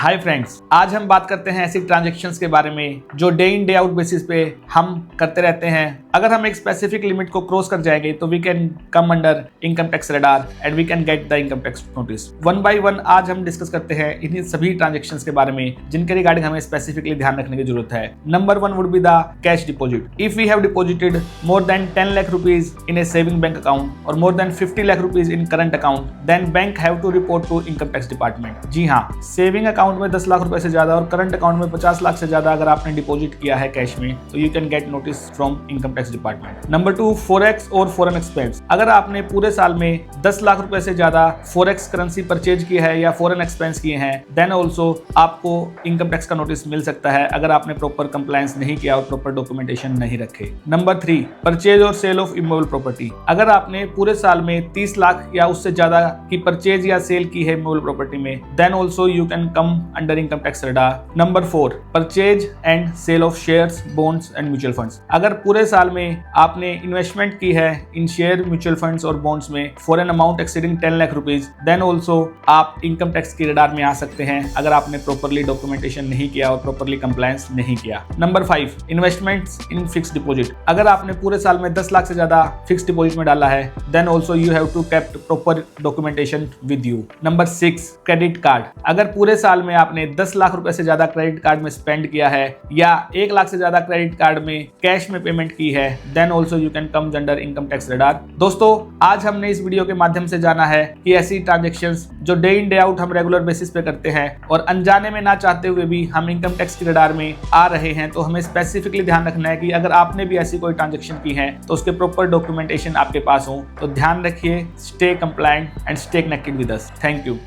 Hi friends, आज हम बात करते हैं ऐसी ट्रांजैक्शंस के बारे में जो day in day out basis पे हम करते रहते हैं। अगर हम एक स्पेसिफिक लिमिट को क्रॉस कर जाएंगे तो we can come under income tax radar and we can get the income tax notice. One by one आज हम डिस्कस करते हैं इन्हीं सभी ट्रांजैक्शंस के बारे में जिनके रिगार्डिंग हमें स्पेसिफिकली ध्यान रखने की जरूरत है। Number 1 would be the cash deposit. If we have deposited more than 10 lakh rupees in a saving bank account और more than 50 lakh rupees in current account, then bank have to report to income tax department. जी हाँ, saving account में 10 लाख रुपए से ज्यादा और current account में 50 लाख से ज्यादा अगर आपने डिपॉजिट किया है कैश में तो you can get notice from income tax department. Number 2, forex और फॉरेन एक्सपेंस। अगर आपने पूरे साल में 10 लाख रुपए से ज्यादा फॉरेक्स करेंसी परचेज की है या फॉरेन एक्सपेंस किए हैं, देन ऑल्सो आपको इनकम टैक्स का नोटिस मिल सकता है अगर आपने प्रॉपर कंप्लायंस नहीं किया और प्रॉपर डॉक्यूमेंटेशन नहीं रखे। नंबर 3, परचेज और सेल ऑफ इमूवेबल प्रॉपर्टी। अगर आपने पूरे साल में 30 लाख या उससे ज्यादा की परचेज या सेल की है इमूवेबल प्रॉपर्टी में, then also you can come under income tax radar. Number 4, purchase and sale of shares, bonds and mutual funds. अगर पूरे साल में आपने इन्वेस्टमेंट की है इन शेयर, म्यूचुअल फंड्स और बॉन्ड्स में for an amount exceeding 10 lakh rupees, then also आप इनकम टैक्स की रडार में आ सकते हैं अगर आपने प्रॉपरली डॉक्यूमेंटेशन नहीं किया और प्रॉपरली कंप्लायंस नहीं किया। Number 5, investments in fix deposit. अगर आपने पूरे साल में 10 लाख से ज्यादा फिक्स डिपॉजिट में डाला है, then also you have to kept proper documentation with you. Number 6, credit card. अगर पूरे साल में आपने 10 लाख रुपए से ज्यादा क्रेडिट कार्ड में स्पेंड किया है या 1 लाख से ज्यादा क्रेडिट कार्ड में कैश में पेमेंट की है, then also you can come under income tax radar. दोस्तों, आज हमने इस वीडियो के माध्यम से जाना है कि ऐसी ट्रांजैक्शंस जो डे इन डे आउट हम रेगुलर बेसिस पे करते हैं और अनजाने में ना चाहते हुए भी हम इनकम टैक्स की रडार में आ रहे हैं, तो हमें स्पेसिफिकली ध्यान रखना है कि अगर आपने भी ऐसी कोई ट्रांजैक्शन की है तो उसके प्रॉपर डॉक्यूमेंटेशन आपके पास हो। तो ध्यान रखिए, stay compliant and stay connected with us. Thank you.